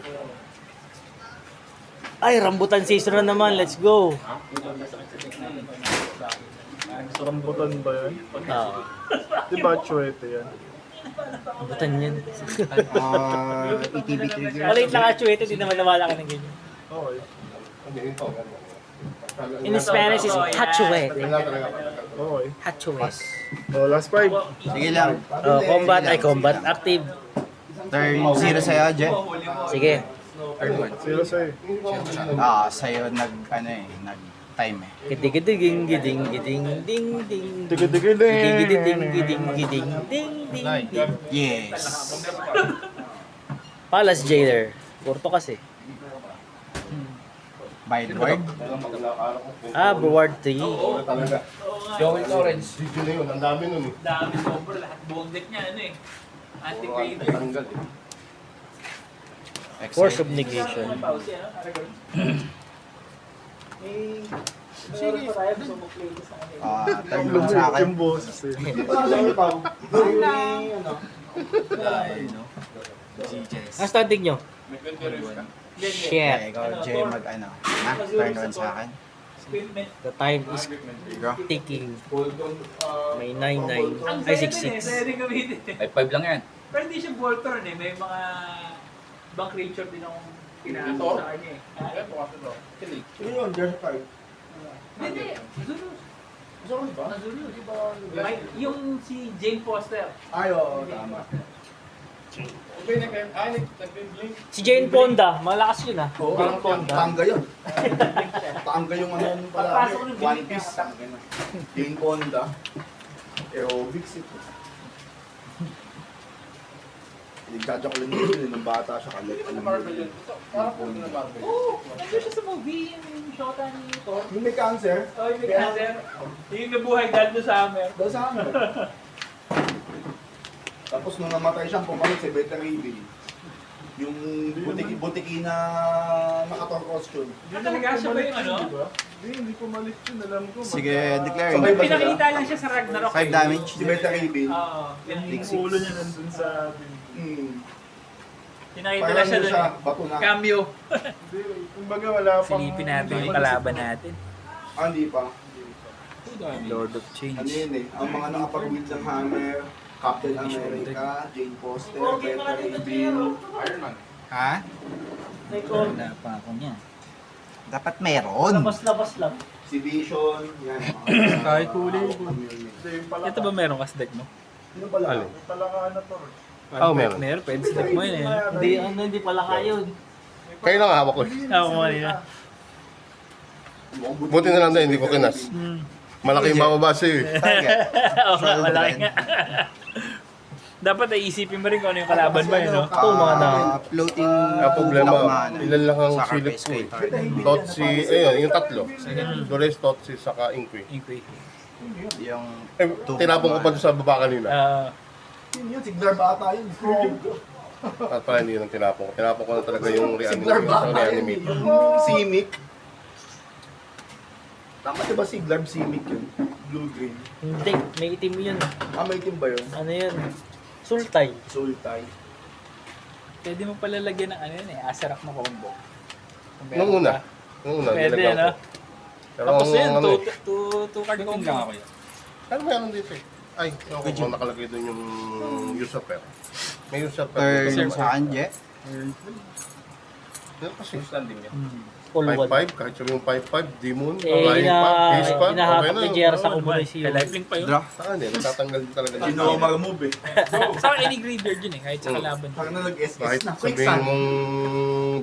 Ay, rambutan season na naman. Let's go. Rambutan ba yan? Oo. Di ba chwete yan? Rambutan yan. ETV trigger. Maliit lang actuate, hindi naman nawala ka ng ganyan. Okay. Hindi, ito. In Spanish is hachuete. Wala talaga. Okay. Hachuete. Oh, last five. Sige lang. Combat ay combat. Active. Turn 0 sa'yo, Je. Sige. Zero sa'yo. Sa'yo nag-time eh. Gidig-gidiging, giding, giding, ding, ding. Tigil-tigil Gidig-gidig, giding, giding, ding, ding, ding. Yes. Palace Jailer. Porto kasi. By the word. Breward 3. Wala talaga. Joel Lawrence. Video na yun. Ang dami nun eh. Dami sober lahat. Buong deck niya, ano eh. Anti-grader. Tanggal eh. Force of Negation. Pause yan, Aragon. Turn 1 sa akin. Yung boses eh. Ang standing nyo? Shit. Okay, ikaw, Je, mag-ano. Turn 1 sa akin. Equipment. The time is Go. ticking. May 9-9. Ang Ay, pwede 6-6. pwede gamitin eh. Ay, 5 lang yan. Pero hindi siya Voltron eh. May mga ibang creature din akong pinaano sa kanya eh. Sino yun? Just five. Hindi. Zulus. Zulus. May, yung si Jane Foster. Ay, oo. Tama. Si Jane Fonda. Malakas yun ah. Jane Fonda. Tangga yun. Tangga yung ano nun pala. Pagpasok ko ng One bilik Piece. niya. Jane Fonda. Aerobics ito. Nagkajak lang yun nung bata siya kalit. Marvel yun. Oo. Nandun siya sa movie. Yung shota ni Thor. Yung may cancer. Oh, yung may cancer. Yung nabuhay dahil doon sa Hammer. Daw sa amin. Tapos nung namatay siya, pumalit si Beta Ray Bill. Yung butiki na nakator costume. Talaga siya ba yung ano? Hindi ko malit yun. Alam ko. Sige, declare. Sabay ba sila? Pinakita lang siya sa Ragnarok. 5 damage. Si Beta Ray Bill. Oo. Yung ulo niya nandun sa atin. Pinakita lang Parang siya ano doon. siya, bato na. Cameo. Kumbaga wala pang... Silipin natin yung kalaban natin. Hindi pa. Lord of Ano Change. yun eh, ang mga nakapag-win ng Hammer, Captain America, Jane Foster, Beta Ray Bill, Iron Man. Ha? Wala pa ako niya. Dapat meron. Labas-labas lang. Si Vision, yan. Kahit huli. Hindi, yung palaka. Ito ba meron ka sa deck mo? Ano pala? Yung palaka na to. Oh, meron. Meron, pwede sa deck mo yun eh. Hindi pala kayo. Kayo lang hawak ko. Ako mo nila. Buti na lang din, hindi ko kinas. Malaki yung bababa sa'yo eh. Oo nga, malaki nga. Dapat ay isipin mo rin kung ano yung kalaban mo yun, no? Ito mga na. Floating Ang problema, block mana. ilan lang ang silip Sacrifice ko eh. kay Totsi, ayun, yung tatlo. Dores, Totsi, saka Inqui. Inquay. Yung Eh, tinapon ko pa doon sa baba kanina. Yun, Siglar ba ata yun? At pala hindi yun ang tinapon ko. Tinapon ko na talaga yung Siglar ba ata yun? reanimate. Yung Simic. Tama diba Siglar, Simic yun? Blue-green. Hindi, may itim yun. May team ba yun? Ano yun? Sultay. Sultay. Pwede mo pala lagyan ng ano yun eh, Azeroth na combo. Kung meron Nung una. ka. Nung una, Pwede, nilagyan no? ko. Pero Tapos ang yun, ano eh, two card combo. lang ako yun. ano meron dito eh? Ay, ako kung nakalagay doon yung usurper. May usurper. turn sa akin, Je. Yan kasi. Standing niya. Full 1. 5-5, kahit sabi yung 5-5, Demon, Eh, Flying Pag, Ace Pag, inahatak ni JR sa Oo. Kubuloy si May lifelink pa yun. Saan eh, natatanggal din talaga. Sino mag-move eh. Sa akin, any graveyard yun eh, kahit sa kalaban. Parang na nag-SS Kahit na. Quick sabihin sand. mong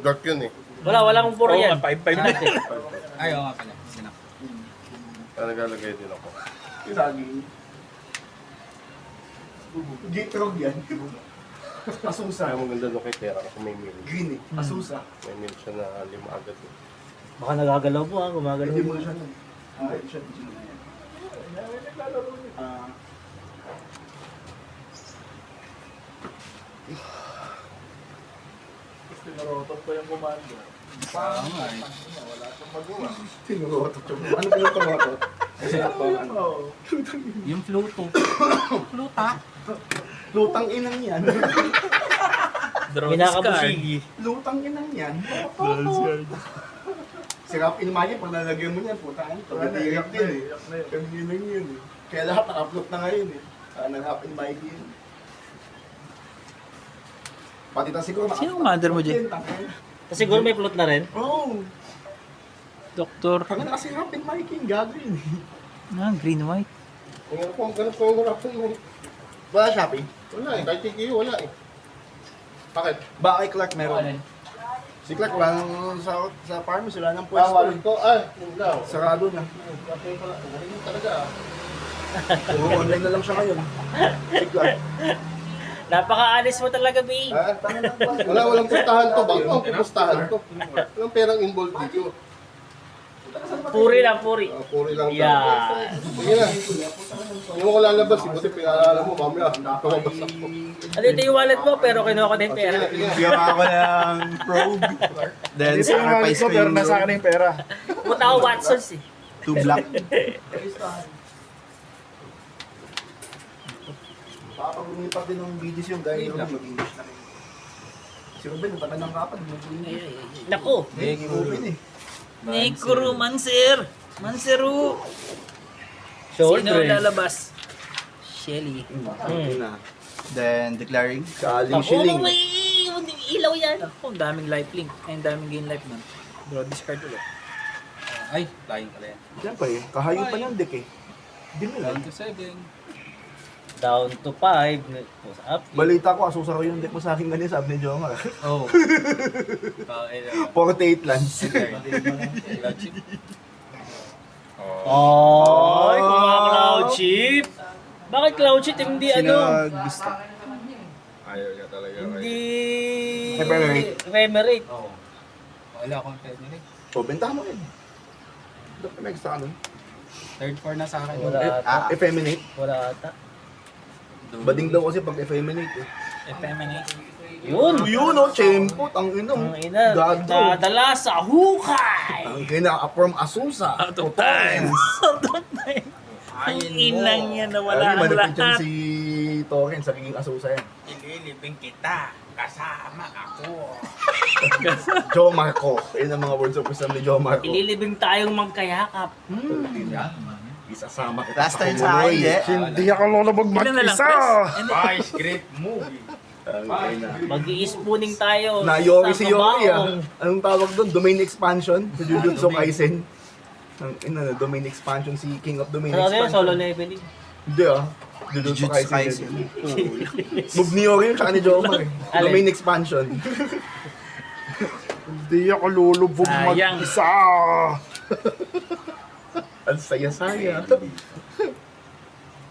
dark yun eh. Walang puro Oo, yan. 5-5 na. Ay, oo nga pala. Sinak. Kaya naglalagay din ako. Saging. Gitrog yan. Asusa. Kaya maganda doon kay Tera kasi may meal. Green eh. Asusa. May meal siya na 5 agad eh. Baka nagagalaw mo ha, gumagalaw Pwede mo. mo na siya nun. Pwede siya dito. Tinorotot pa yung kumando. Oo nga eh. Tinurotot yung... Ano pinuturotot? Kasi ako, ano? Yung Pluto. Pluta. Lutang inang yan. Draw the scar. Kinakabusigi. Lutang inang yan. Sirap imagine pag nalagyan mo niyan, putang. Pag-iiyak din eh. Kagiling yun eh. Kaya lahat naka-upload na ngayon eh. Nag-up in my game. Pati ta siguro Sino ang mother mo dyan? Kasi siguro may plot na rin. Oo. Doktor. Kaya nakasirap in my game, gagawin eh. Ah, green white. Ang ganap ko yung rapon mo. Wala Shopee? Wala eh, kahit TKU wala eh. Bakit? Ba kay Clark meron? Si Clark wala nang sa farm, wala nang pwesto. Pwesto ko, ay, yung daw. Sarado na. Okay pala, magaling talaga ah. Puro online na lang siya ngayon. Si Clark. Napaka-alis mo talaga, B. Ah, walang pustahan to. Bakit ang pustahan to? Walang perang involved dito. Puri lang, puri. Puri lang. Yeah. Sige na. Hindi mo ko lalabas. Buti pinalala mo, mamaya. Tumabas ako. Ano ito yung wallet mo, pero kinuha ko na yung pera. Bigyan ako ng probe. Then Dito yung wallet ko, pero nasa akin na yung pera. Pumunta ako Watsons eh. 2 black. Pag lumipat din ng BDC yung gaya yung mag-English na rin. Si Ruben, yung taga ng kapag, mag-English. Naku. Hindi, Ruben eh. Nekuro, Manser. Manseru. Shoulder. Sino lalabas? Shelly. Then declaring. Kaling Ako, shilling. may ilaw yan. Ako, ang daming life link. Ay, ang daming gain life nun. Draw discard ulit. Ay, flying pala yan. Siyempre, kahayo pa niyang deck eh. Hindi mo lang. Down to 7. Down to 5. Up. Balita ko, asusa ko yung deck mo sa akin ganyan, sabi ni Jomar. Oh. 48 lands. Logic. Oh, cloud chip. Bakit cloud chip hindi ano? Gusto. Ayaw niya talaga. Hindi Ephemerate. Ephemerate. Oo. Wala akong pet nila. O, bentahan mo rin. Dapat may extra ano? Third floor na sa akin. Wala ata. Effeminate. Wala ata. Bading daw kasi pag effeminate eh. Effeminate. Yun. Yun o, chempot. Ang Ang inong. ina, Gado. dadala sa hukay. Ang ina, from Asusa. Out of time. Out of time. Ang inang yan na wala ang malapit yan lahat. si Torrens, sa kiging Asusa yan. Ililibing kita. Kasama ako. Joe Marco. Yun ang mga words of wisdom ni Joe Marco. Ililibing tayong magkayakap. Isasama kita Last time sa akin, eh. Hindi ako lulubog Ilan na lang, mag-isa. Chris? Great movie. Mag-i-spooning tayo. Na-Yori si sa Yori ah. baong. Anong tawag doon? Domain expansion? Sa Jujutsu Kaisen. Ang ina, domain expansion si King of Domain Ano yun? Solo Expansion. leveling. Hindi ah. Jujutsu Jujutsu Kaisen. Kaisen. Move ni Yori yun, tsaka ni Jomar eh. Alin? Domain expansion. Hindi ako lulubog Sayang. mag-isa. Ang saya-saya.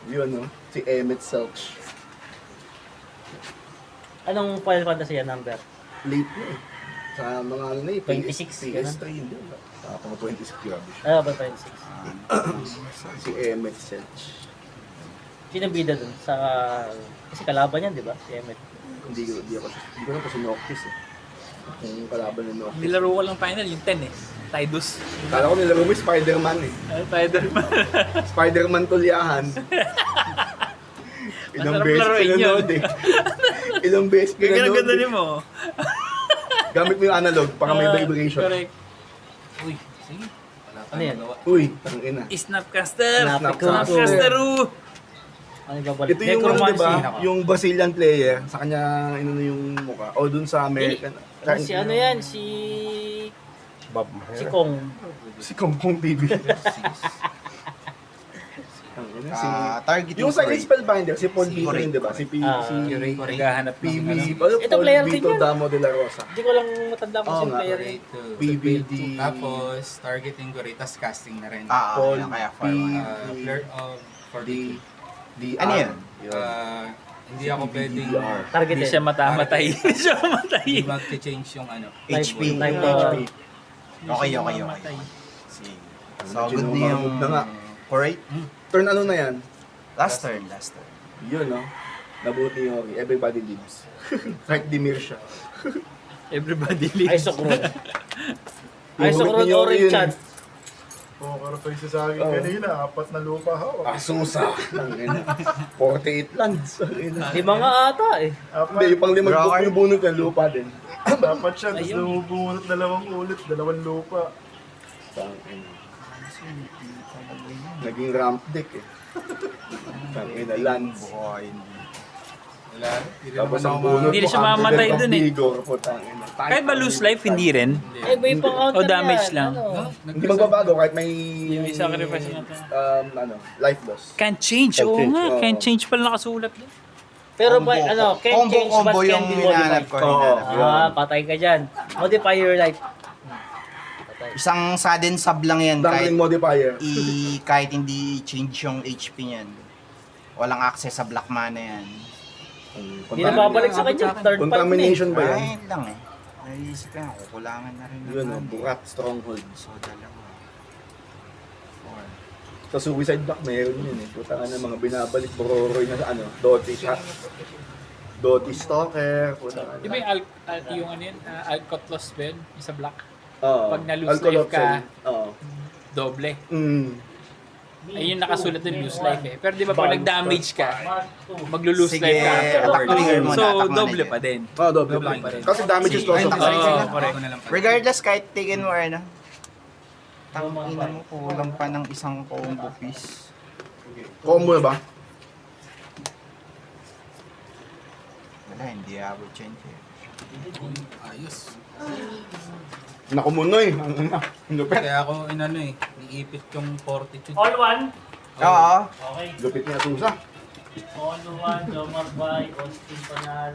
Yun no, si Emmett Selch. Anong Final Fantasy yan number? Late na eh. Sa mga ano na eh. 26, PS3 hindi. Mga 26 grabe siya. Ano ba 26? Si Emmett Selch. Sino bida dun? Sa... Kasi kalaban yan, di ba? Si Emmet. Hindi ko na pa si Noctis eh. Yung kalaban ni Noctis. Nilaro ko lang final, yung 10 eh. Tidus. Kala ko nilaro mo yung Spider-Man eh. Spider-Man. Spider-Man tulyahan. Ilang Masarap beses laruin pinanood eh. Ilang beses pinanood Ganda eh. niyo mo. Gamit mo yung analog para may vibration. Correct. Uy, sige. Wala Ano yan? magawa. Uy, ang ina. Snapcaster. Snapcaster. Snapcaster. Ano yung babalik? Ito yung ano, Necromancy. diba? Yung Brazilian player, sa kanya inano yung mukha. O dun sa American. Si ano yan, si Bob Kong. Si Kongkong TV. Targeting Yung sa Parade. Spellbinder, si Paul Vito Correct. yun, di ba? Si Naghahanap ng PB, ano. Ito, Paul player Vito din yun. Damo de la Rosa. Hindi ko lang matanda kung Oo sino nga, player Correct. yun. PBD. Tapos, targeting ko rin, tapos casting na rin. Paul kaya P. Flirt of D. 42. D. Ano yan? Hindi ako pwedeng Targeted. Hindi siya matamatay. Hindi siya mamatay. hindi mag-change yung ano. HP. Type, Okay. Sige. So, good na yung Na nga. Parade. Turn ano na yan? Last turn. Yun, no? Nabuti yung Everybody Lives. Frank Demir siya. Everybody lives. Isocron. Yung Isocron Yori orange yun. chat. Oo, karapay siya sa akin kanina. 4 na lupa hawak. Asusa. 48 lands. Lima nga ata eh. Hindi, yung pang limang book yung bunot ng lupa din. Dapat siya, tapos lumubunot 2 ulit, 2 lupa. Naging ramp deck eh. Tangina, lands. Wala. Tapos ang bunot Hindi na siya mo, mamatay 100 dun eh. Vigor po, tangina. Kahit ba lose life, hindi rin. Eh, ba yung pang-counter O damage yan? lang. Ano? Hindi magbabago kahit may Yung sacrifice natin. life loss. Can't change. Oo Can't change, nga, oo. can't change pala nakasulat doon. Pero ba, ano, can change but combo can yung be hinahanap modified. ko. Oo. Ah, patay ka dyan. Modify your life. Isang sudden sub lang yan. Dangling modifier. Kahit hindi change yung HP niyan. Walang access sa black mana yan. Hindi na babalik sa kanya. Third fight na eh. Contamination ba yan? Ayun lang eh. Naisip ka, kukulangan na rin. Yun, Burat, Stronghold. So, dalawa. Sa Suicide Block, mayroon yun eh. Puta nga ng mga binabalik, bororoy na sa Doti shot. Doti Stalker, puta nga. Di ba yung, yung ano yun, Alcott loss ba yun? Yung sa black? Oo. Pag na-lose Alcohol life ka, Option. Oo. doble. Mm. Ayun yung nakasulat ng lose life eh. Pero di ba pag nag-damage ka, maglo-lose Sige, life ka attack afterwards. trigger mo na, So, attack mo na doble dyan. pa din. Oo, doble pa rin. Kasi damage is loss of Ay, life. sorry. correct. Ako na lang pala. Regardless, kahit taken mo or ano. Tangina mo, kulang pa ng isang combo piece. Combo na ba? Wala, hindi abot yan. Ayos. Nakumunoy. Ang lupit. Kaya ako inano eh, iipit yung fortitude. All one. Oo. Okay. Lupit niya Susa. All one, Jomar Bay, Austin Panal.